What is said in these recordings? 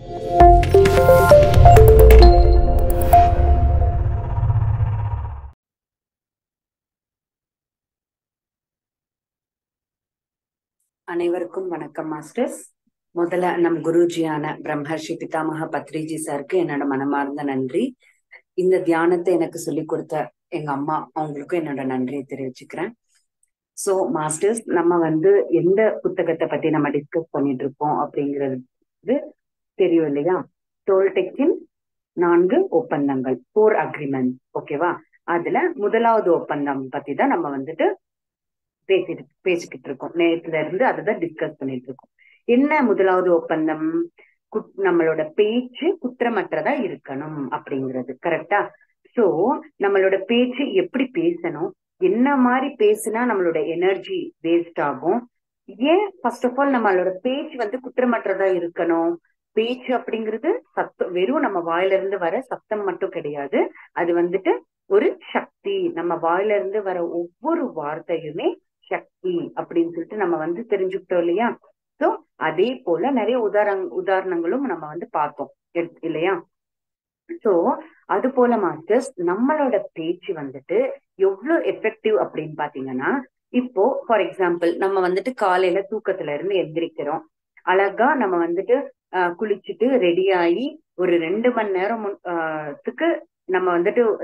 அனைவருக்கும் வணக்கம் மாஸ்டர்ஸ். முதல்ல நம் குருஜியான பிரம்மர்ஷி பிதாமக பத்ரிஜி சாருக்கு என்னோட மனமார்ந்த நன்றி. இந்த தியானத்தை எனக்கு சொல்லி கொடுத்த எங்க அம்மா அவங்களுக்கும் என்னோட நன்றியை தெரிவிச்சுக்கிறேன். சோ மாஸ்டர்ஸ், நம்ம எந்த புத்தகத்தை பத்தி நம்ம டிஸ்கஸ் பண்ணிட்டு இருக்கோம் அப்படிங்கிறது தெரியும் இல்லையா? டோல்டெக்கின் 4 ஒப்பந்தங்கள், 4 அக்ரிமெண்ட். ஓகேவா? அதுல முதலாவது ஒப்பந்தம் பத்தி தான் நம்ம பேசிக்கிட்டு இருக்கோம். நேத்துல இருந்து அதுதான் டிஸ்கஸ் பண்ணிட்டு இருக்கோம். என்ன முதலாவது ஒப்பந்தம்? நம்மளோட பேச்சு குற்றமற்றதா இருக்கணும் அப்படிங்கிறது. கரெக்டா? சோ நம்மளோட பேச்சு எப்படி பேசணும், என்ன மாதிரி பேசுனா நம்மளோட எனர்ஜி வேஸ்ட் ஆகும், ஏன் ஃபர்ஸ்ட் ஆஃப் ஆல் நம்மளோட பேச்சு குற்றமற்றதா இருக்கணும்? பேச்சு அப்படிங்கிறது சத்தம், வெறும் நம்ம வாயில இருந்து வர சத்தம் மட்டும் கிடையாது. அது ஒரு சக்தி. நம்ம வாயில இருந்து வர ஒவ்வொரு வார்த்தையுமே சக்தி அப்படின்னு சொல்லிட்டு நம்ம தெரிஞ்சுக்கிட்டோம் இல்லையா? சோ அதே போல நிறைய உதாரணங்களும் நம்ம பார்த்தோம் இல்லையா? சோ அது போல மாஸ்டர்ஸ், நம்மளோட பேச்சு எவ்வளவு எஃபெக்டிவ் அப்படின்னு பாத்தீங்கன்னா, இப்போ ஃபார் எக்ஸாம்பிள் நம்ம காலையில தூக்கத்துல இருந்து எந்திரிக்கிறோம். அழகா நம்ம குளிச்சுட்டு ரெடி ஆகி ஒரு 2 மணி நேரம் த்துக்கு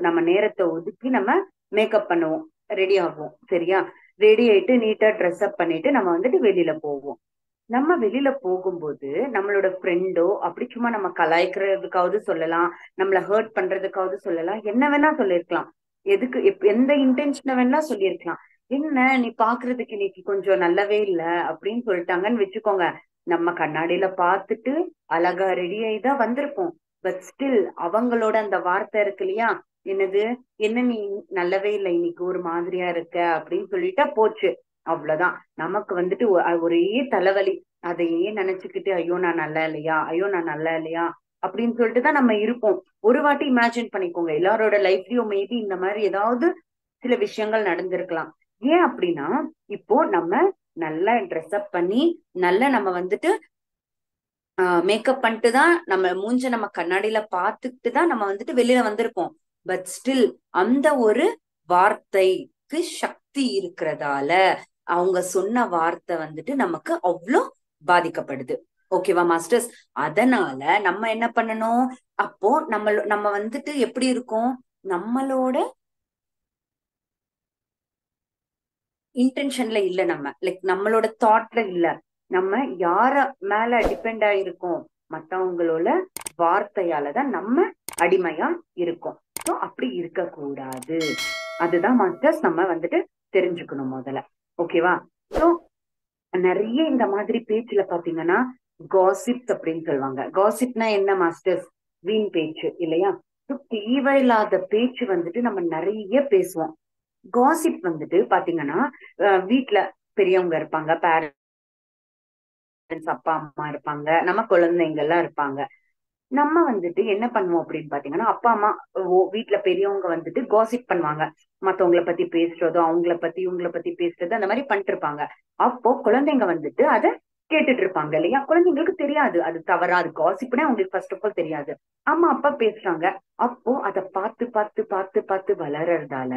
நம்ம நேரத்தை ஒதுக்கி நம்ம மேக்கப் பண்ணுவோம், ரெடி ஆகுவோம். சரியா? ரெடி ஆயிட்டு நீட்டா ட்ரெஸ் அப் பண்ணிட்டு நம்ம வெளியில போவோம். நம்ம வெளியில போகும்போது நம்மளோட ஃப்ரெண்டோ அப்படி சும்மா நம்ம கலாய்க்கிறதுக்காவது சொல்லலாம், நம்மள ஹர்ட் பண்றதுக்காவது சொல்லலாம், என்ன வேணா சொல்லியிருக்கலாம். எதுக்கு எந்த இன்டென்ஷனை வேணா சொல்லியிருக்கலாம். என்ன நீ பாக்குறதுக்கு இன்னைக்கு கொஞ்சம் நல்லாவே இல்ல அப்படின்னு சொல்லிட்டாங்கன்னு வச்சுக்கோங்க. நம்ம கண்ணாடியில பார்த்துட்டு அழகா ரெடி ஆயிதான் வந்திருப்போம். பட் ஸ்டில் அவங்களோட அந்த வார்த்தை இருக்கு இல்லையா? என்னது, என்ன நீ நல்லவே இல்லை, இன்னைக்கு ஒரு மாதிரியா இருக்க அப்படின்னு சொல்லிட்டா போச்சு, அவ்வளவுதான். நமக்கு ஒரே தலைவலி. அதையே நினைச்சுக்கிட்டு ஐயோ நான் நல்லா இல்லையா, ஐயோ நான் நல்லா இல்லையா அப்படின்னு சொல்லிட்டுதான் நம்ம இருப்போம். ஒரு வாட்டி இமேஜின் பண்ணிக்கோங்க, எல்லாரோட லைஃப்லயும் மேபி இந்த மாதிரி ஏதாவது சில விஷயங்கள் நடந்திருக்கலாம். ஏன் அப்படின்னா, இப்போ நம்ம நல்லா ட்ரெஸ் அப் பண்ணி நல்லா நம்ம மேக்கப் பண்ணிட்டு தான் நம்ம மூஞ்ச நம்ம கண்ணாடியில பார்த்துட்டு தான் நம்ம வெளியில வந்திருப்போம். பட் ஸ்டில் அந்த ஒரு வார்த்தைக்கு சக்தி இருக்கிறதால அவங்க சொன்ன வார்த்தை நமக்கு அவ்வளோ பாதிக்கப்படுது. ஓகேவா மாஸ்டர்ஸ்? அதனால நம்ம என்ன பண்ணணும்? அப்போ நம்ம எப்படி இருக்கும், நம்மளோட இன்டென்ஷன்ல இல்ல, நம்ம லைக் நம்மளோட தாட்ல இல்ல, நம்ம யார மேல டிபெண்ட் ஆயிருக்கோம், மத்தவங்களோட வார்த்தையாலதான் நம்ம அடிமையா இருக்கோம். சோ அப்படி இருக்க கூடாது. அதுதான் மாஸ்டர்ஸ் நம்ம தெரிஞ்சுக்கணும் முதல்ல. ஓகேவா? சோ நிறைய இந்த மாதிரி பேச்சுல பாத்தீங்கன்னா காசிப்ஸ் அப்படின்னு சொல்லுவாங்க. காசிப்னா என்ன மாஸ்டர்ஸ்? வீண் பேச்சு இல்லையா? தேவையில்லாத பேச்சு நம்ம நிறைய பேசுவோம். காசிப் பாத்தீங்கன்னா வீட்டுல பெரியவங்க இருப்பாங்க, பேரண்ட்ஸ், அப்பா அம்மா இருப்பாங்க, நம்ம குழந்தைங்க எல்லாம் இருப்பாங்க. நம்ம என்ன பண்ணுவோம் அப்படின்னு பாத்தீங்கன்னா, அப்பா அம்மா வீட்டுல பெரியவங்க காசிப் பண்ணுவாங்க. மத்தவங்கள பத்தி பேசுறதோ, அவங்கள பத்தி இவங்கள பத்தி பேசுறது, அந்த மாதிரி பண்ணிட்டு இருப்பாங்க. அப்போ குழந்தைங்க அதை கேட்டுட்டு இருப்பாங்க இல்லையா? குழந்தைங்களுக்கு தெரியாது அது தவறா, அது காசிப்னே அவங்களுக்கு ஃபர்ஸ்ட் ஆஃப் ஆல் தெரியாது. அம்மா அப்பா பேசுறாங்க. அப்போ அதை பார்த்து பார்த்து பார்த்து பார்த்து வளர்றதால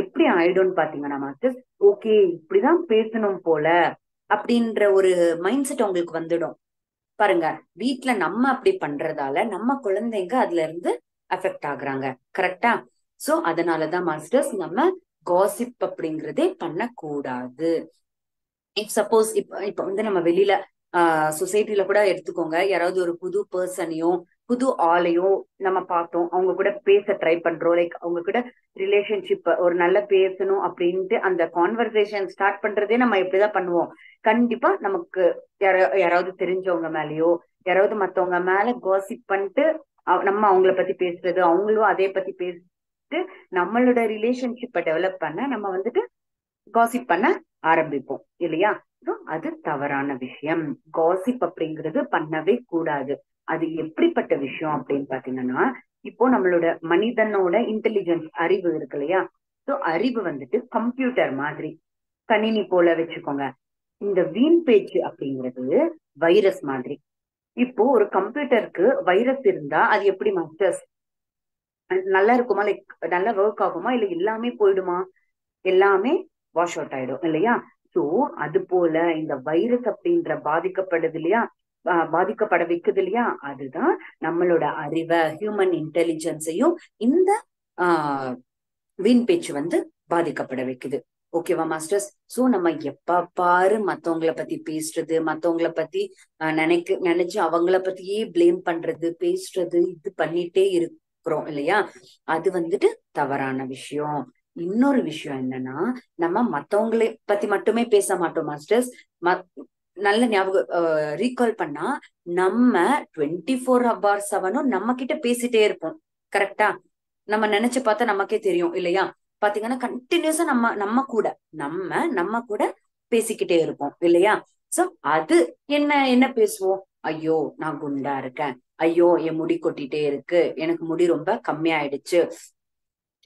எப்படி ஆயிடும்னு பாத்தீங்கன்னா மாஸ்டர், ஓகே இப்படிதான் பேசணும் போல அப்படின்ற ஒரு மைண்ட் செட் உங்களுக்கு வந்துடும். பாருங்க, வீட்டுல நம்ம அப்படி பண்றதால நம்ம குழந்தைங்க அதுல இருந்து அஃபெக்ட் ஆகுறாங்க. கரெக்டா? சோ அதனாலதான் மாஸ்டர்ஸ் நம்ம காசிப் அப்படிங்கறதே பண்ணக்கூடாது. இப் சப்போஸ் இப்ப நம்ம வெளியில சொசைட்டில கூட எடுத்துக்கோங்க, யாராவது ஒரு புது பர்சனையோ புது ஆளையோ நம்ம பார்த்தோம், அவங்க கூட பேச ட்ரை பண்றோம், லைக் அவங்க கூட ரிலேஷன்ஷிப் ஒரு நல்ல பேசணும் அப்படின்ட்டு அந்த கான்வர்சேஷன் ஸ்டார்ட் பண்றதே நம்ம எப்படிதான் பண்ணுவோம். கண்டிப்பா நமக்கு யாராவது தெரிஞ்சவங்க மேலயோ யாராவது மத்தவங்க மேல காசிப் பண்ணிட்டு நம்ம அவங்கள பத்தி பேசுறது, அவங்களும் அதே பத்தி பேசிட்டு நம்மளோட ரிலேஷன்ஷிப்பை டெவலப் பண்ண நம்ம காசிப் பண்ண ஆரம்பிப்போம் இல்லையா? அது தவறான விஷயம். காசிப் அப்படிங்கிறது பண்ணவே கூடாது. அது எப்படிப்பட்ட விஷயம் அப்படின்னு பாத்தீங்கன்னா, இப்போ நம்மளோட மனிதனோட இன்டெலிஜென்ஸ், அறிவு இருக்கு இல்லையா? சோ அறிவு கம்ப்யூட்டர் மாதிரி, கணினி போல வச்சுக்கோங்க. இந்த வீண் பேச்சு அப்படிங்கிறது வைரஸ் மாதிரி. இப்போ ஒரு கம்ப்யூட்டருக்கு வைரஸ் இருந்தா அது எப்படி மாஸ்டர்ஸ் நல்லா இருக்குமா, லைக் நல்லா ஒர்க் ஆகுமா, இல்ல எல்லாமே போயிடுமா? எல்லாமே வாஷ் அவுட் ஆயிடும் இல்லையா? சோ அது போல இந்த வைரஸ் அப்படின்ற பாதிக்கப்படுது இல்லையா, பாதிக்கப்பட வைக்குது இல்லையா, அதுதான் நம்மளோட அறிவை, ஹியூமன் இன்டெலிஜென்ஸையும் இந்த ஆஹ் வீண் பேச்சு பாதிக்கப்பட வைக்குது. ஓகேவா மாஸ்டர்ஸ்? சோ நம்ம எப்ப பாரு மத்தவங்கள பத்தி பேசுறது, மத்தவங்கள பத்தி நினைச்சு அவங்கள பத்தியே பிளேம் பண்றது, பேசுறது, இது பண்ணிட்டே இருக்கிறோம் இல்லையா? அது தவறான விஷயம். இன்னொரு விஷயம் என்னன்னா, நம்ம மத்தவங்களை பத்தி மட்டுமே பேச மாட்டோம் மாஸ்டர்ஸ். நல்ல ஞாபகம் ரீகால் பண்ணா, நம்ம 24/7 நம்ம கிட்ட பேசிட்டே இருப்போம். கரெக்டா? நம்ம நினைச்சு பார்த்தா நமக்கே தெரியும் இல்லையா? பாத்தீங்கன்னா கண்டினியூஸா நம்ம நம்ம கூட நம்ம நம்ம கூட பேசிக்கிட்டே இருப்போம் இல்லையா? சோ அது என்ன என்ன பேசுவோம்? ஐயோ நான் குண்டா இருக்கேன், ஐயோ என் முடி கொட்டிட்டே இருக்கு, எனக்கு முடி ரொம்ப கம்மியாயிடுச்சு,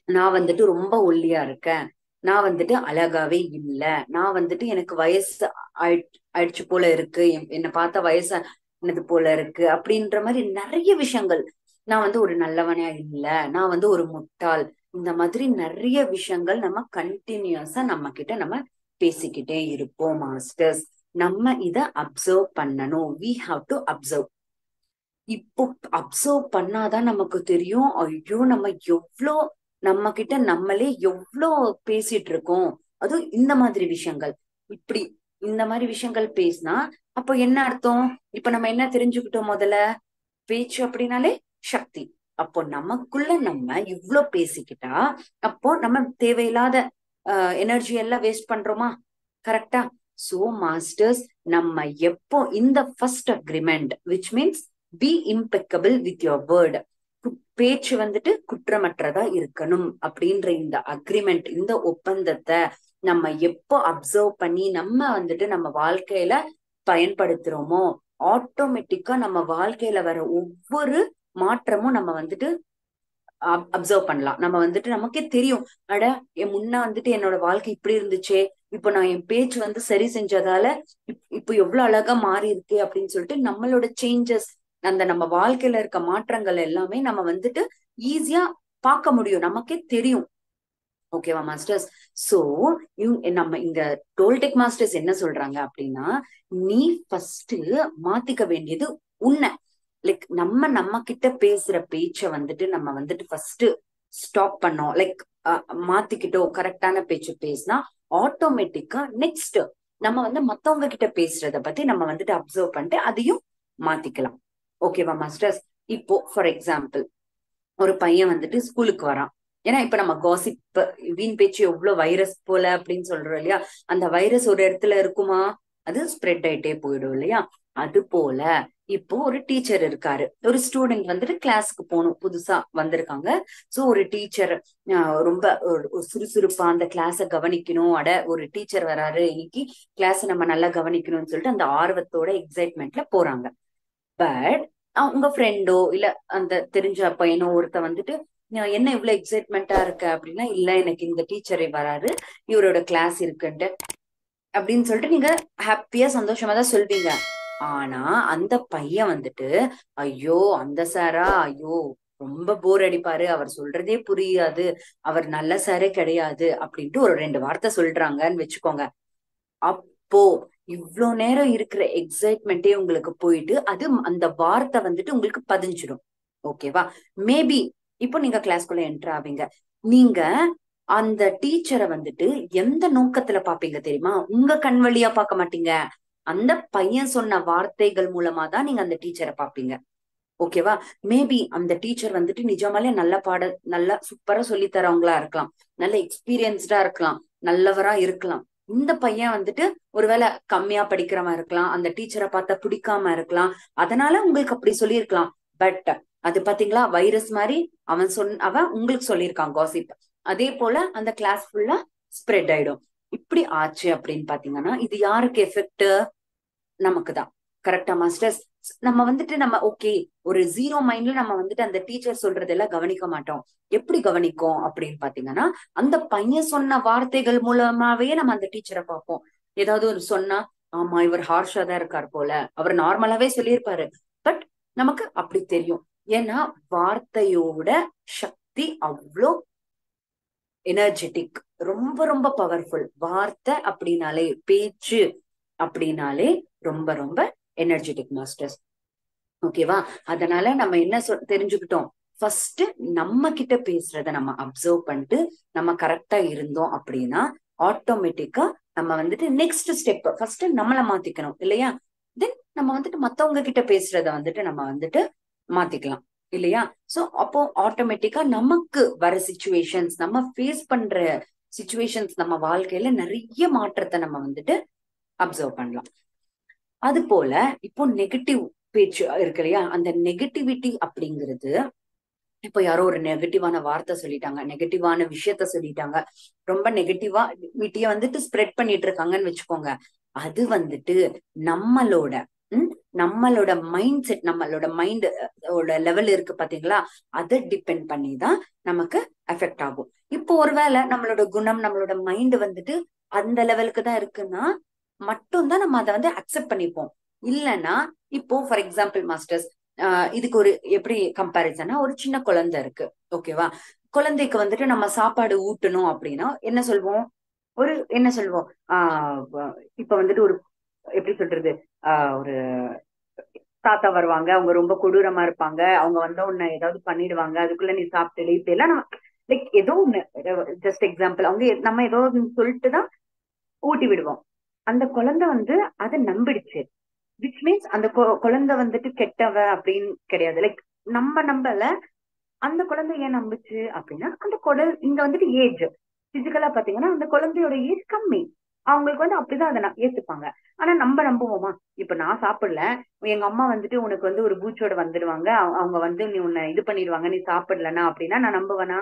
நான் ரொம்ப ஒல்லியா இருக்கேன், நான் அழகாவே இல்ல, நான் எனக்கு வயசு ஆயிடுச்சு போல இருக்கு, என்னை பார்த்தா வயசானது போல இருக்கு, அப்படின்ற மாதிரி நிறைய விஷயங்கள். நான் ஒரு நல்லவனா இல்ல, நான் ஒரு முட்டாள், இந்த மாதிரி நிறைய விஷயங்கள் நம்ம கண்டினியூஸா நம்ம கிட்ட நம்ம பேசிக்கிட்டே இருப்போம் மாஸ்டர்ஸ். நம்ம இத அப்சர்வ் பண்ணணும். We have to observe. இப்போ அப்சர்வ் பண்ணாதான் நமக்கு தெரியும், ஐயோ நம்ம எவ்வளோ நம்ம கிட்ட நம்மளே எவ்வளோ பேசிட்டு இருக்கோம். அதுவும் இந்த மாதிரி விஷயங்கள், இப்படி இந்த மாதிரி விஷயங்கள் பேசினா அப்போ என்ன அர்த்தம்? இப்ப நம்ம என்ன தெரிஞ்சுக்கிட்டோம் முதல்ல? பேச்சு அப்படின்னாலே சக்தி. அப்போ நமக்குள்ள நம்ம இவ்ளோ பேசிக்கிட்டா, அப்போ நம்ம தேவையில்லாத எனர்ஜி எல்லாம் வேஸ்ட் பண்றோமா? கரெக்டா? சோ மாஸ்டர்ஸ், நம்ம எப்போ இந்த first agreement which means be impeccable with your word, பேச்சு குற்றமற்றதா இருக்கணும் அப்படின்ற இந்த அக்ரிமெண்ட், இந்த ஒப்பந்தத்தை நம்ம எப்போ அப்சர்வ் பண்ணி நம்ம நம்ம வாழ்க்கையில பயன்படுத்துறோமோ, ஆட்டோமேட்டிக்கா நம்ம வாழ்க்கையில வர ஒவ்வொரு மாற்றமும் நம்ம அப்சர்வ் பண்ணலாம். நம்ம நமக்கே தெரியும், அட என் முன்ன என்னோட வாழ்க்கை இப்படி இருந்துச்சே, இப்போ நான் என் பேச்சு சரி செஞ்சதால இப்போ எவ்வளவு அழகா மாறி இருக்கு அப்படின்னு சொல்லிட்டு நம்மளோட சேஞ்சஸ், அந்த நம்ம வாழ்க்கையில இருக்க மாற்றங்கள் எல்லாமே நம்ம ஈஸியா பார்க்க முடியும், நமக்கே தெரியும். ஓகேவா மாஸ்டர்ஸ்? சோ நம்ம இங்க டோல்டெக் மாஸ்டர்ஸ் என்ன சொல்றாங்க அப்படின்னா, நீ ஃபர்ஸ்ட் மாத்திக்க வேண்டியது உன்னை. லைக் நம்ம நம்ம கிட்ட பேசுற பேச்ச நம்ம ஃபர்ஸ்ட் ஸ்டாப் பண்ணோம், லைக் மாத்திக்கிட்டோம், கரெக்டான பேச்சு பேசினா ஆட்டோமேட்டிக்கா நெக்ஸ்ட் நம்ம மத்தவங்க கிட்ட பேசுறத பத்தி நம்ம அப்சர்வ் பண்ணிட்டு அதையும் மாத்திக்கலாம். ஓகேவா மாஸ்டர்ஸ்? இப்போ ஃபார் எக்ஸாம்பிள், ஒரு பையன் ஸ்கூலுக்கு வரான். ஏன்னா இப்ப நம்ம காசிப், வீண் பேச்சு எவ்வளவு வைரஸ் போல அப்படின்னு சொல்றோம் இல்லையா? அந்த வைரஸ் ஒரு இடத்துல இருக்குமா, அது ஸ்ப்ரெட் ஆயிட்டே போயிடும் இல்லையா? அது போல இப்போ ஒரு டீச்சர் இருக்காரு, ஒரு ஸ்டூடெண்ட் கிளாஸுக்கு போகணும், புதுசா வந்திருக்காங்க. சோ ஒரு டீச்சர் ரொம்ப ஒரு சுறுசுறுப்பா அந்த கிளாஸ கவனிக்கணும், அட ஒரு டீச்சர் வராரு இன்னைக்கு, கிளாஸ் நம்ம நல்லா கவனிக்கணும்னு சொல்லிட்டு அந்த ஆர்வத்தோட எக்ஸைட்மெண்ட்ல போறாங்க. பட் உங்க ஃப்ரெண்டோ இல்ல அந்த தெரிஞ்ச பையனோ ஒருத்த என்ன இவ்வளவு எக்ஸைட்மெண்டா இருக்க அப்படின்னா, இல்ல எனக்கு இந்த டீச்சரை வராரு, இவரோட கிளாஸ் இருக்குன்ட்டு அப்படின்னு சொல்லிட்டு நீங்க ஹாப்பியா சந்தோஷமா தான் சொல்வீங்க. ஆனா அந்த பையன் ஐயோ அந்த சாரா, ஐயோ ரொம்ப போர் அடிப்பாரு, அவர் சொல்றதே புரியாது, அவர் நல்ல சாரே கிடையாது அப்படின்ட்டு ஒரு ரெண்டு வார்த்தை சொல்றாங்கன்னு வச்சுக்கோங்க. அப்போ இவ்வளவு நேரம் இருக்கிற எக்ஸைட்மெண்டே உங்களுக்கு போயிட்டு அது அந்த வார்த்தை உங்களுக்கு பதிஞ்சிடும். ஓகேவா? மேபி இப்போ நீங்க கிளாஸ்குள்ள என்டர் ஆவீங்க, நீங்க அந்த டீச்சரை எந்த நோக்கத்துல பாப்பீங்க தெரியுமா? உங்க கண் வழியா பார்க்க மாட்டீங்க, அந்த பையன் சொன்ன வார்த்தைகள் மூலமா தான் நீங்க அந்த டீச்சரை பாப்பீங்க. ஓகேவா? மேபி அந்த டீச்சர் நிஜமாலே நல்ல நல்லா சூப்பரா சொல்லி தரவங்களா இருக்கலாம், நல்ல எக்ஸ்பீரியன்ஸ்டா இருக்கலாம், நல்லவரா இருக்கலாம். இந்த பையன் ஒருவேளை கம்மியா படிக்கிறவன் இருக்கலாம், அந்த டீச்சரை பார்த்தா பிடிக்காம இருக்கலாம், அதனால உங்களுக்கு அப்படி சொல்லியிருக்கலாம். பட் அது பாத்தீங்களா, வைரஸ் மாதிரி அவன் உங்களுக்கு சொல்லியிருக்கான் காசிப், அதே போல அந்த கிளாஸ் ஃபுல்லா ஸ்ப்ரெட் ஆயிடும். இப்படி ஆச்சு அப்படின்னு பாத்தீங்கன்னா இது யாருக்கு எஃபெக்ட்? நமக்கு தான். கரெக்டா மாஸ்டர்ஸ்? நம்ம நம்ம ஓகே, ஒரு ஜீரோ மைண்ட்ல நம்ம அந்த டீச்சர் சொல்றதெல்லாம் கவனிக்க மாட்டோம். எப்படி கவனிக்கும் அப்படின்னு பாத்தீங்கன்னா, அந்த பையன் சொன்ன வார்த்தைகள் மூலமாவே நம்ம அந்த டீச்சரை பார்ப்போம். ஏதாவது ஒரு சொன்னா, ஆமா இவர் ஹார்ஷா தான் இருக்கார் போல, அவர் நார்மலாவே சொல்லியிருப்பாரு, நமக்கு அப்படி தெரியும். ஏன்னா வார்த்தையோட சக்தி அவ்வளோ எனர்ஜெட்டிக், ரொம்ப ரொம்ப பவர்ஃபுல். வார்த்தை அப்படின்னாலே, பேச்சு அப்படின்னாலே ரொம்ப ரொம்ப எனர்ஜெட்டிக் மாஸ்டர்ஸ். ஓகேவா? அதனால நம்ம என்ன தெரிஞ்சுக்கிட்டோம், ஃபர்ஸ்ட் நம்ம கிட்ட பேசுறத நம்ம அப்சர்வ் பண்ணிட்டு நம்ம கரெக்டா இருந்தோம் அப்படின்னா ஆட்டோமேட்டிக்கா நம்ம வந்துட்டு நெக்ஸ்ட் ஸ்டெப் ஃபர்ஸ்ட் நம்மள மாத்திக்கணும் இல்லையா? தென் நம்ம வந்துட்டு மத்தவங்க கிட்ட பேசுறத வந்துட்டு நம்ம வந்துட்டு மாத்திக்கலாம் இல்லையா? சோ அப்போ ஆட்டோமேட்டிக்கா நமக்கு வர சிச்சுவேஷன்ஸ், நம்ம ஃபேஸ் பண்ற சிச்சுவேஷன்ஸ், நம்ம வாழ்க்கையில நிறைய மாற்றத்தை நம்ம வந்துட்டு அப்சர்வ் பண்ணலாம். அது போல இப்போ நெகட்டிவ் பேச்சு இருக்கு இல்லையா? அந்த நெகட்டிவிட்டி அப்படிங்கிறது, இப்போ யாரோ ஒரு நெகட்டிவான வார்த்தை சொல்லிட்டாங்க, நெகட்டிவான விஷயத்த சொல்லிட்டாங்க, ரொம்ப நெகட்டிவா விட்டிய வந்துட்டு ஸ்ப்ரெட் பண்ணிட்டு இருக்காங்கன்னு வச்சுக்கோங்க. அது வந்துட்டு நம்மளோட நம்மளோட மைண்ட் செட், நம்மளோட மைண்ட் லெவல் இருக்கு பாத்தீங்களா, அதை டிபெண்ட் பண்ணி தான் நமக்கு எஃபெக்ட் ஆகும். இப்போ ஒருவேளை நம்மளோட குணம், நம்மளோட மைண்ட் வந்துட்டு அந்த லெவலுக்கு தான் இருக்குன்னா மட்டும்தான் நம்ம அதை வந்து அக்செப்ட் பண்ணிப்போம். இல்லைன்னா இப்போ ஃபார் எக்ஸாம்பிள் மாஸ்டர்ஸ், இதுக்கு ஒரு எப்படி கம்பாரிசனா, ஒரு சின்ன குழந்தை இருக்கு ஓகேவா? குழந்தைக்கு வந்துட்டு நம்ம சாப்பாடு ஊட்டணும் அப்படின்னா என்ன சொல்வோம், என்ன சொல்வோம், இப்ப வந்துட்டு ஒரு எப்படி சொல்றது, ஒரு தாத்தா வருவாங்க, அவங்க ரொம்ப கொடூரமா இருப்பாங்க, அவங்க வந்த உடனே ஏதாவது பண்ணிடுவாங்க, அதுக்குள்ள நீ சாப்பிட்டு இப்ப எல்லாம் நம்ம லைக் ஏதோ ஒண்ணு, ஜஸ்ட் எக்ஸாம்பிள், அவங்க நம்ம ஏதோ சொல்லிட்டுதான் ஊட்டி விடுவோம். அந்த குழந்தை வந்து அதை நம்பிடுச்சு. விச் மீன்ஸ் அந்த குழந்தை வந்துட்டு கெட்டவ அப்படின்னு கிடையாது. லைக் நம்ம நம்பல, அந்த குழந்தை ஏன் நம்புச்சு அப்படின்னா, அந்த குழந்தை இங்க வந்துட்டு ஏஜ் பிசிக்கலா பாத்தீங்கன்னா அந்த குழந்தையோட ஏஜ் கம்மி, அவங்களுக்கு வந்து அப்படிதான் அதை ஏத்துப்பாங்க. ஆனா நம்ம நம்புவோமா? இப்ப நான் சாப்பிடல, எங்க அம்மா வந்துட்டு உனக்கு வந்து ஒரு பூச்சோட வந்துடுவாங்க, அவங்க வந்து நீ உன்னை இது பண்ணிடுவாங்க நீ சாப்பிடலன்னா அப்படின்னா நான் நம்புவேனா?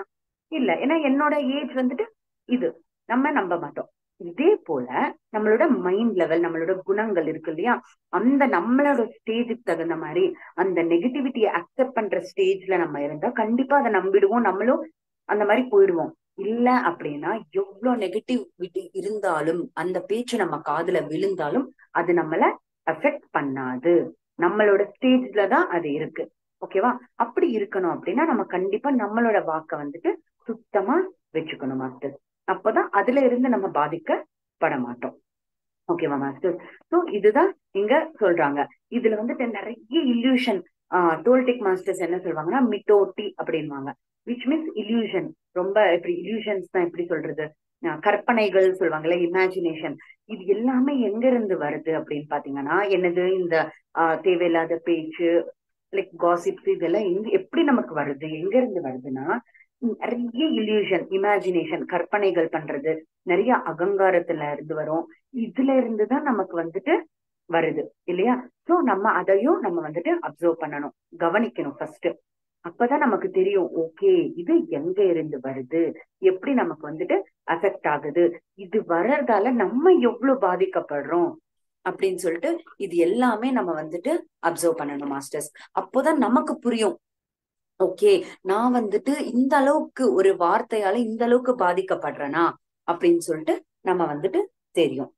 இல்ல. ஏன்னா என்னோட ஏஜ் வந்துட்டு இது, நம்ம நம்ப மாட்டோம். இதே போல நம்மளோட மைண்ட் லெவல், நம்மளோட குணங்கள் இருக்கு இல்லையா, அந்த நம்மளோட ஸ்டேஜுக்கு தகுந்த மாதிரி அந்த நெகட்டிவிட்டியை அக்செப்ட் பண்ற ஸ்டேஜ்ல நம்ம இருந்தா கண்டிப்பா அதை நம்பிடுவோம், நம்மளும் அந்த மாதிரி போயிடுவோம். இல்ல அப்படின்னா எவ்வளவு நெகட்டிவிட்டி இருந்தாலும், அந்த பேச்சு நம்ம காதுல விழுந்தாலும் அது நம்மள அஃபெக்ட் பண்ணாது. நம்மளோட ஸ்டேஜ்ல தான் அது இருக்கு. ஓகேவா? அப்படி இருக்கணும் அப்படின்னா நம்ம கண்டிப்பா நம்மளோட வாக்க வந்துட்டு சுத்தமா வச்சுக்கணும் மாஸ்டர். அப்பதான் அதுல இருந்து நம்ம பாதிக்கப்பட மாட்டோம். ஓகேவா மாஸ்டர்? சோ இதுதான் இங்க சொல்றாங்க. இதுல வந்துட்டு நிறைய இல்யூஷன், டோல்டெக் மாஸ்டர்ஸ் என்ன சொல்லுவாங்கன்னா மிட்டோட்டி அப்படின்வாங்க. Which means illusion. ரொம்ப எப்படி இல்யூஷன்ஸ் தான் எப்படி சொல்றது, கற்பனைகள் சொல்லுவாங்கல்ல, இமேஜினேஷன். இது எல்லாமே எங்க இருந்து வருது அப்படின்னு பாத்தீங்கன்னா, என்னது இந்த தேவையில்லாத பேச்சு, லைக் காசிப்ஸ், இதெல்லாம் எப்படி நமக்கு வருது, எங்க இருந்து வருதுன்னா நிறைய இல்யூஷன், இமேஜினேஷன், கற்பனைகள் பண்றது, நிறைய அகங்காரத்துல இருந்து வரும். இதுல இருந்துதான் நமக்கு வந்துட்டு வருது இல்லையா? சோ நம்ம அதையும் நம்ம வந்துட்டு அப்சர்வ் பண்ணணும், கவனிக்கணும் ஃபர்ஸ்ட். அப்பதான் நமக்கு தெரியும், ஓகே இது எங்க இருந்து வருது, எப்படி நமக்கு வந்துட்டு அஃபெக்ட் ஆகுது, இது வர்றதால நம்ம எவ்வளவு பாதிக்கப்படுறோம் அப்படின்னு சொல்லிட்டு இது எல்லாமே நம்ம வந்துட்டு அப்சர்வ் பண்ணணும் மாஸ்டர்ஸ். அப்போதான் நமக்கு புரியும், ஓகே நான் வந்துட்டு இந்த அளவுக்கு ஒரு வார்த்தையால இந்த அளவுக்கு பாதிக்கப்படுறேனா அப்படின்னு சொல்லிட்டு நம்ம வந்துட்டு தெரியும்.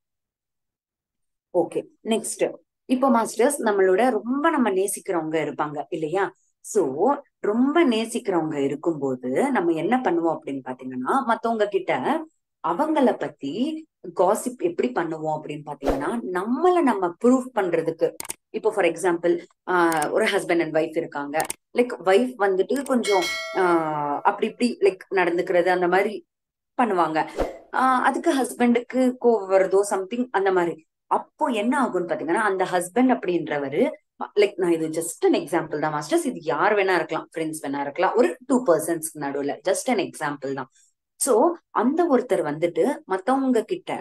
Okay, next. இப்போ மாஸ்டர்ஸ், நம்மளோட ரொம்ப நம்ம நேசிக்கிறவங்க இருப்பாங்க இல்லையா? சோ ரொம்ப நேசிக்கிறவங்க இருக்கும்போது நம்ம என்ன பண்ணுவோம் அப்படின்னு பாத்தீங்கன்னா, மத்தவங்க கிட்ட அவங்கள பத்தி காசிப் எப்படி பண்ணுவோம் அப்படின்னு பாத்தீங்கன்னா, நம்ம ப்ரூவ் பண்றதுக்கு. இப்போ ஃபார் எக்ஸாம்பிள், ஒரு ஹஸ்பண்ட் அண்ட் ஒய்ஃப் இருக்காங்க. லைக் ஒய்ஃப் வந்துட்டு கொஞ்சம் அப்படி இப்படி லைக் நடந்துக்கிறது அந்த மாதிரி பண்ணுவாங்க. அதுக்கு ஹஸ்பண்டுக்கு கோவம் வருதோ சம்திங் அந்த மாதிரி. அப்போ என்ன ஆகும்னு பாத்தீங்கன்னா, அந்த ஹஸ்பண்ட் அப்படின்றவரு, லைக் நான் இது ஜஸ்ட் அன் எக்ஸாம்பிள் தான் மாஸ்டர்ஸ், இது யார் வேணா இருக்கலாம், ஃப்ரெண்ட்ஸ் வேணா இருக்கலாம், ஒரு 2 பர்சன்ஸ்க்கு நடுவுல ஜஸ்ட் அன் எக்ஸாம்பிள் தான். சோ அந்த ஒருத்தர் வந்துட்டு மத்தவங்க கிட்ட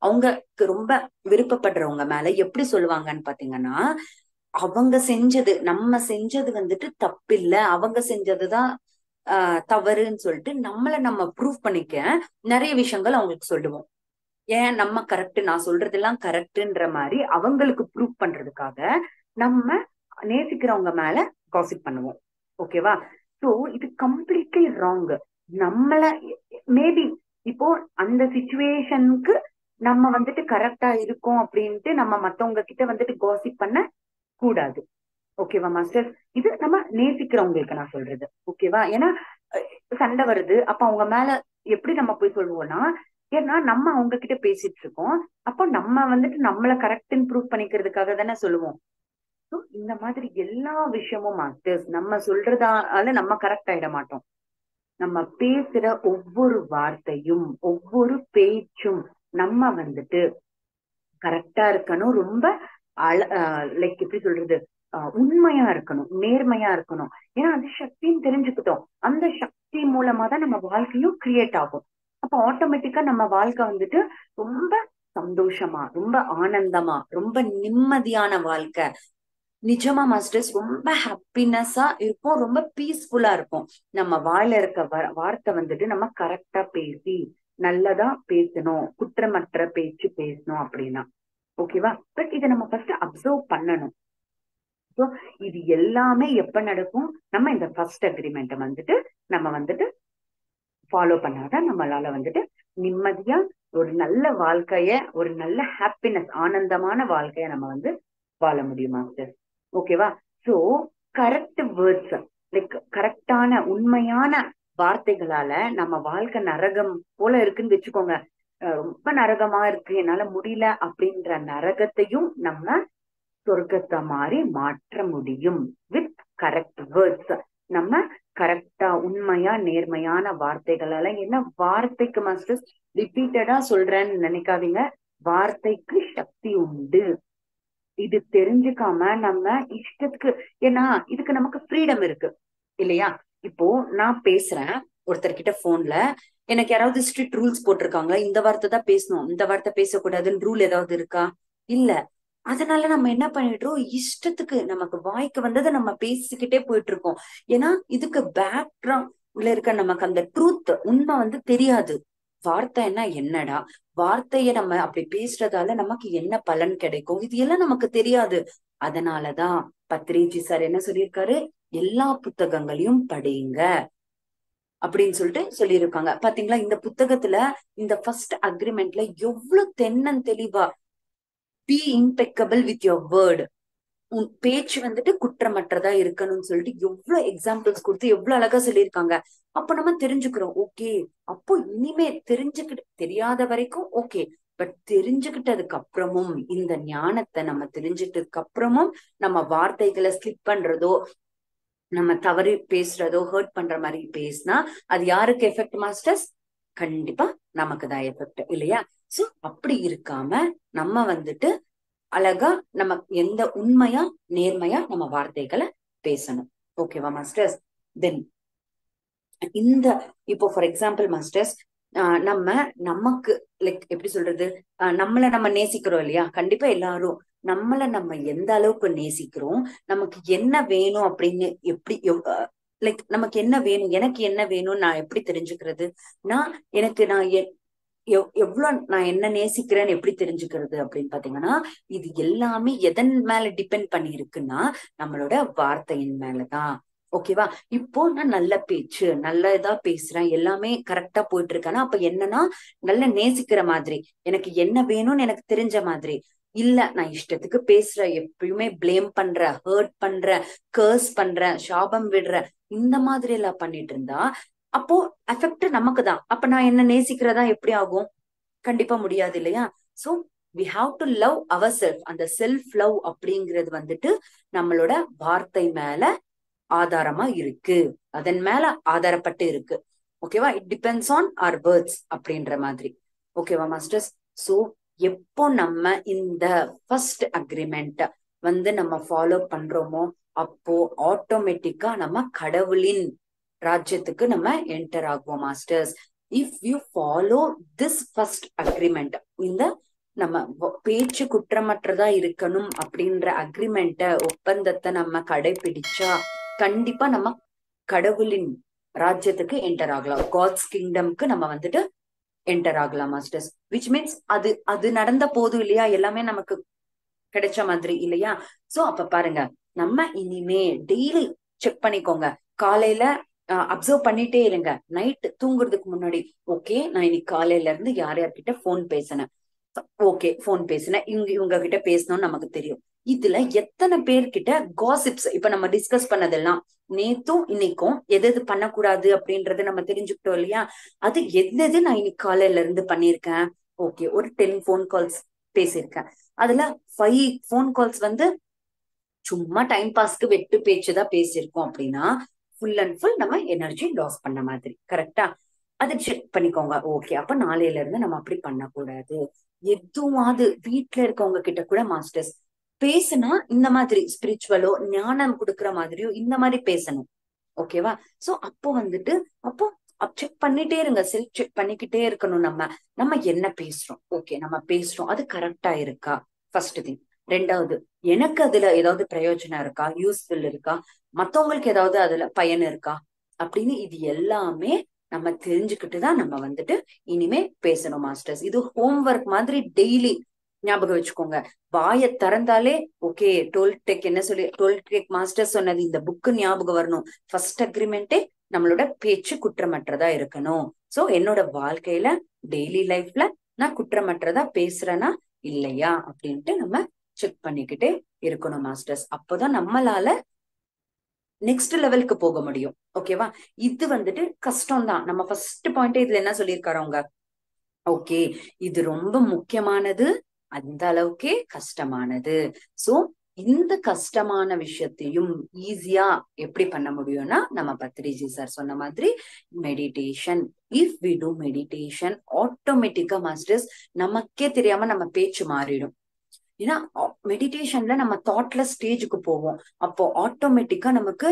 அவங்களுக்கு ரொம்ப விருப்பப்படுறவங்க மேல எப்படி சொல்லுவாங்கன்னு பாத்தீங்கன்னா, அவங்க செஞ்சது, நம்ம செஞ்சது வந்துட்டு தப்பில்ல, அவங்க செஞ்சதுதான் தவறுன்னு சொல்லிட்டு நம்ம ப்ரூவ் பண்ணிக்க நிறைய விஷயங்கள் அவங்களுக்கு சொல்லுவோம். ஏன் நம்ம கரெக்ட், நான் சொல்றதெல்லாம் கரெக்ட்ன்ற மாதிரி அவங்களுக்கு ப்ரூவ் பண்றதுக்காக நம்ம நேசிக்கிறவங்க மேல காசிப் பண்ணுவோம். ஓகேவா? சோ இது கம்ப்ளீட்லி ராங். நம்மள மேபி இப்போ அந்த சிச்சுவேஷனுக்கு நம்ம வந்துட்டு கரெக்டா இருக்கோம் அப்படின்ட்டு நம்ம மத்தவங்க கிட்ட வந்துட்டு காசிப் பண்ண கூடாது. ஓகேவா மாஸ்டர்? இது நம்ம நேசிக்கிறவங்களுக்கு நான் சொல்றது, ஓகேவா? ஏன்னா சண்டை வருது, அப்ப அவங்க மேல எப்படி நம்ம போய் சொல்லுவோம்னா, ஏன்னா நம்ம அவங்க கிட்ட பேசிட்டு இருக்கோம், அப்போ நம்ம வந்துட்டு நம்மள கரெக்ட்னு ப்ரூவ் பண்ணிக்கிறதுக்காக தானே சொல்லுவோம். இந்த மாதிரி எல்லா விஷயமும் மாஸ்டர்ஸ் நம்ம சொல்றதால நம்ம கரெக்ட் ஆயிட மாட்டோம். நம்ம பேசுற ஒவ்வொரு வார்த்தையும் ஒவ்வொரு பேச்சும் நம்ம வந்துட்டு கரெக்டா இருக்கணும். ரொம்ப லைக் எப்படி சொல்றது, உண்மையா இருக்கணும், நேர்மையா இருக்கணும். ஏன்னா அது சக்தின்னு தெரிஞ்சுக்கிட்டோம், அந்த சக்தி மூலமா தான் நம்ம வாழ்க்கையும் கிரியேட் ஆகும். அப்ப ஆட்டோமேட்டிக்கா நம்ம வாழ்க்கை வந்துட்டு ரொம்ப சந்தோஷமா, ரொம்ப ஆனந்தமா, ரொம்ப நிம்மதியான வாழ்க்கை. நிஜமா மாஸ்டர்ஸ் ரொம்ப ஹாப்பினஸா இருக்கும், ரொம்ப பீஸ்ஃபுல்லா இருக்கும். நம்ம வாயில இருக்க வார்த்தை வந்துட்டு நம்ம கரெக்டா பேசி நல்லதா பேசணும், குற்றமற்ற பேச்சு பேசணும் அப்படின்னா, ஓகேவா? பட் இதை நம்ம ஃபர்ஸ்ட் அப்சர்வ் பண்ணணும். ஸோ இது எல்லாமே எப்ப நடக்கும்? நம்ம இந்த ஃபர்ஸ்ட் அக்ரிமெண்ட் வந்துட்டு நம்ம வந்துட்டு ஃபாலோ பண்ணாதான் நம்மளால வந்துட்டு நிம்மதியா ஒரு நல்ல வாழ்க்கைய, ஒரு நல்ல ஹாப்பினஸ், ஆனந்தமான வாழ்க்கைய நம்ம வந்து வாழ முடியும் மாஸ்டர். ஓகேவா? சோ கரெக்ட் வேர்ட்ஸ், லைக் கரெக்டான உண்மையான வார்த்தைகளால நம்ம வாழ்க்கை நரகம் போல இருக்குன்னு வச்சுக்கோங்க. ரொம்ப நரகமா இருக்கு, என்னால முடியல அப்படின்ற நரகத்தையும் நம்ம சொர்க்கத்தை மாதிரி மாற்ற முடியும் வித் கரெக்ட் வேர்ட்ஸ். நம்ம கரெக்டா உண்மையா நேர்மையான வார்த்தைகளால. என்ன வார்த்தைக்கு மாஸ்டர்ஸ் ரிப்பீட்டடா சொல்றேன்னு நினைக்காதீங்க, வார்த்தைக்கு சக்தி உண்டு. இது தெரிஞ்சுக்காம நம்ம இஷ்டத்துக்கு, ஏன்னா இதுக்கு நமக்கு ஃப்ரீடம் இருக்கு இல்லையா? இப்போ நான் பேசுறேன் ஒருத்தர்கிட்ட போன்ல, எனக்கு யாராவது ஸ்ட்ரிக்ட் ரூல்ஸ் போட்டிருக்காங்களா, இந்த வார்த்தை தான் பேசணும், இந்த வார்த்தை பேசக்கூடாதுன்னு ரூல் ஏதாவது இருக்கா? இல்ல. அதனால நம்ம என்ன பண்ணிடுறோம், இஷ்டத்துக்கு நமக்கு வாய்க்கு வந்ததை நம்ம பேசிக்கிட்டே போயிட்டு இருக்கோம். ஏன்னா இதுக்கு பேக்ரவுண்ட்ல இருக்க நமக்கு அந்த ட்ரூத் உண்மை வந்து தெரியாது. வார்த்தைன்னா என்னடா, வார்த்தைய நம்ம அப்படி பேசுறதால நமக்கு என்ன பலன் கிடைக்கும், இது எல்லாம் நமக்கு தெரியாது. அதனாலதான் பத்ரிஜி சார் என்ன சொல்லியிருக்காரு, எல்லா புத்தகங்களையும் படிங்க அப்படின்னு சொல்லிட்டு சொல்லியிருக்காங்க. பாத்தீங்களா இந்த புத்தகத்துல, இந்த ஃபர்ஸ்ட் அக்ரிமெண்ட்ல எவ்வளவு தென்னன் தெளிவா, be impeccable with your word, உன் பேச்சு வந்துட்டு குற்றமற்றதா இருக்கணும்னு சொல்லிட்டு எவ்வளவு எக்ஸாம்பிள்ஸ் கொடுத்து எவ்வளவு அழகா சொல்லியிருக்காங்க. அப்ப நம்ம தெரிஞ்சுக்கிறோம், ஓகே, அப்போ இனிமே தெரிஞ்சுக்கிட்டு, தெரியாத வரைக்கும் ஓகே, பட் தெரிஞ்சுக்கிட்டதுக்கு அப்புறமும், இந்த ஞானத்தை நம்ம தெரிஞ்சுட்டதுக்கு அப்புறமும் நம்ம வார்த்தைகளை ஸ்லிப் பண்றதோ, நம்ம தவறி பேசுறதோ, ஹர்ட் பண்ற மாதிரி பேசினா அது யாருக்கு எஃபெக்ட் மாஸ்டர்ஸ்? கண்டிப்பா நமக்கு தான் எஃபெக்ட் இல்லையா? சோ அப்படி இருக்காம நம்ம வந்துட்டு அழகா நம்ம எந்த உண்மையா நேர்மையா நம்ம வார்த்தைகளை பேசணும். ஓகேவா மாஸ்டர்ஸ்? தென் இந்த இப்போ ஃபார் எக்ஸாம்பிள் மாஸ்டர்ஸ், நம்ம நமக்கு லைக் எப்படி சொல்றது, நம்மள நம்ம நேசிக்கிறோம் இல்லையா? கண்டிப்பா எல்லாரும் நம்மள நம்ம எந்த அளவுக்கு நேசிக்கிறோம், நமக்கு என்ன வேணும் அப்படின்னு எப்படி, லைக் நமக்கு என்ன வேணும், எனக்கு என்ன வேணும்னு நான் எப்படி தெரிஞ்சுக்கிறது? நான் எனக்கு நான் எவ்வளவு நான் என்ன நேசிக்கிறேன்னு எப்படி தெரிஞ்சுக்கிறது அப்படின்னு பாத்தீங்கன்னா, இது எல்லாமே எதன் மேல டிபெண்ட் பண்ணி இருக்குன்னா, நம்மளோட வார்த்தையின் மேலதான். ஓகேவா? இப்போ நான் நல்ல பேச்சு, நல்ல இதா பேசுறேன், எல்லாமே கரெக்டா போயிட்டு இருக்கேன்னா அப்ப என்னன்னா, நல்ல நேசிக்கிற மாதிரி, எனக்கு என்ன வேணும்னு எனக்கு தெரிஞ்ச மாதிரி. இல்ல நான் இஷ்டத்துக்கு பேசுறேன், எப்பயுமே பிளேம் பண்றேன், ஹர்ட் பண்றேன், கர்ஸ் பண்றேன், சாபம் விடுறேன், இந்த மாதிரி எல்லாம் பண்ணிட்டு இருந்தா அப்போ எஃபெக்ட் நமக்கு தான். அப்ப நான் என்ன நேசிக்கிறதா எப்படி ஆகும்? கண்டிப்பா முடியாது இல்லையா? So we have to love our self. அந்த செல்ஃப் லவ் அப்படிங்கிறது வந்துட்டு நம்மளோட வார்த்தை மேல ஆதாரமா இருக்கு, அதன் மேல ஆதாரப்பட்டு இருக்கு. ஓகேவா? It depends on our words அப்படின்ற மாதிரி. ஓகேவா மாஸ்டர்ஸ்? சோ எப்போ நம்ம இந்த ஃபர்ஸ்ட் அக்ரிமெண்ட் வந்து நம்ம ஃபாலோ பண்றோமோ, அப்போ ஆட்டோமேட்டிக்கா நம்ம கடவுளின் ராஜ்யத்துக்கு நம்ம என்டர் ஆகுவோம் masters. If you follow this first agreement, இந்த நம்ம பேச்சு குற்றமற்றதா இருக்கணும் அப்படின்ற அக்ரிமெண்ட, ஒப்பந்தத்தை நம்ம கடைபிடிச்சா கண்டிப்பா நம்ம கடவுளின் ராஜ்யத்துக்கு என்டர் ஆகலாம், காட்ஸ் கிங்டம்க்கு நம்ம வந்துட்டு என்டர் ஆகலாம் மாஸ்டர்ஸ். விச் மீன்ஸ் அது அது நடந்த போதும் இல்லையா, எல்லாமே நமக்கு கிடைச்ச மாதிரி இல்லையா? சோ அப்ப பாருங்க, நம்ம இனிமே டெய்லி செக் பண்ணிக்கோங்க, காலையில அப்சர்வ் பண்ணிட்டே இருங்க, நைட் தூங்குறதுக்கு முன்னாடி, ஓகே நான் இன்னைக்கு காலையில இருந்து யார் யார்கிட்ட போன் பேசினேன், ஓகே போன் பேசினேன், இவங்க கிட்ட பேசணும்னு நமக்கு தெரியும், இதுல எத்தனை பேர்கிட்ட காசிப்ஸ் இப்ப நம்ம டிஸ்கஸ் பண்ணதெல்லாம் நேத்தும் இன்னைக்கும் எது எது பண்ணக்கூடாது அப்படின்றத நம்ம தெரிஞ்சுக்கிட்டோம் இல்லையா? அது எது நான் இன்னைக்கு காலையில இருந்து பண்ணிருக்கேன். ஓகே, ஒரு 10 போன் கால்ஸ் பேசியிருக்கேன். அதுல 5 போன் கால்ஸ் வந்து சும்மா டைம் பாஸ்க்கு வெட்டு பேச்சுதான் பேசியிருக்கோம் அப்படின்னா ஃபுல் அண்ட் ஃபுல் நம்ம எனர்ஜி லாஸ் பண்ண மாதிரி. கரெக்டா? அதை செக் பண்ணிக்கோங்க. ஓகே, அப்ப நாளையில இருந்து நம்ம அப்படி பண்ணக்கூடாது. எதுவாது வீட்டுல இருக்கவங்க கிட்ட கூட மாஸ்டர்ஸ் பேசுனா இந்த மாதிரி ஸ்பிரிச்சுவலோ ஞானம் கொடுக்குற மாதிரியோ இந்த மாதிரி பேசணும். ஓகேவா? சோ அப்போ வந்துட்டு அப்போ செக் பண்ணிட்டே இருங்க. செல்ஃப் செக் பண்ணிக்கிட்டே இருக்கணும். நம்ம நம்ம என்ன பேசுறோம், ஓகே நம்ம பேசுறோம் அது கரெக்டா இருக்கா, ஃபர்ஸ்ட் திங். ரெண்டாவது, எனக்கு அதுல ஏதாவது பிரயோஜனம் இருக்கா, யூஸ்ஃபுல் இருக்கா, மத்தவங்களுக்கு ஏதாவது அதுல பயன் இருக்கா அப்படின்னு இது எல்லாமே நம்ம தெரிஞ்சுக்கிட்டுதான் நம்ம வந்துட்டு இனிமே பேசணும் மாஸ்டர்ஸ். இது ஹோம்ஒர்க் மாதிரி டெய்லி ஞாபகம் வச்சுக்கோங்க. வாயை திறந்தாலே ஓகே, டோல்டெக் என்ன சொல்லி டோல்டெக் மாஸ்டர் சொன்னது இந்த புக்கு ஞாபகம் வரணும். ஃபர்ஸ்ட் அக்ரிமெண்டே நம்மளோட பேச்சு குற்றமற்றதா இருக்கணும். சோ என்னோட வாழ்க்கையில டெய்லி லைஃப்ல நான் குற்றமற்றதா பேசுறேனா இல்லையா அப்படின்ட்டு நம்ம செக் பண்ணிக்கிட்டே இருக்கணும் மாஸ்டர்ஸ். அப்போதான் நம்மளால நெக்ஸ்ட் லெவலுக்கு போக முடியும். ஓகேவா? இது வந்துட்டு கஷ்டம் தான். நம்ம ஃபர்ஸ்ட் பாயிண்ட் இதுல என்ன சொல்லியிருக்காரு அவங்க? ஓகே, இது ரொம்ப முக்கியமானது, அந்த அளவுக்கே கஷ்டமானது. சோ இந்த கஷ்டமான விஷயத்தையும் ஈஸியா எப்படி பண்ண முடியும்னா நம்ம பத்ரிஜி சார் சொன்ன மாதிரி meditation. If we do meditation ஆட்டோமேட்டிக்கா மாஸ்டர்ஸ் நமக்கே தெரியாம நம்ம பேச்சு மாறிடும். ஏன்னா மெடிடேஷன்ல நம்ம தாட்ல ஸ்டேஜுக்கு போவோம். அப்போ ஆட்டோமேட்டிக்கா நமக்கு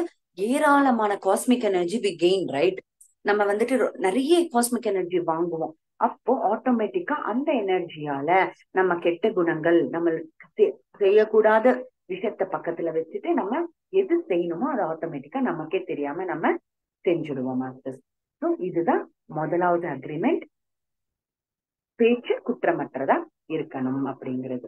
ஏராளமான cosmic energy we gain, right? நம்ம வந்துட்டு நிறைய காஸ்மிக் எனர்ஜி வாங்குவோம். அப்போ ஆட்டோமேட்டிக்கா அந்த எனர்ஜியால நம்ம கெட்ட குணங்கள், நம்ம செய்யக்கூடாத விஷயத்த பக்கத்துல வச்சுட்டு நம்ம எது செய்யணுமோ அதை ஆட்டோமேட்டிக்கா நமக்கே தெரியாம நம்ம செஞ்சுடுவோம் மாஸ்டர்ஸ். ஸோ இதுதான் முதலாவது அக்ரிமெண்ட், பேச்சு குற்றமற்றதா இருக்கணும் அப்படிங்கிறது.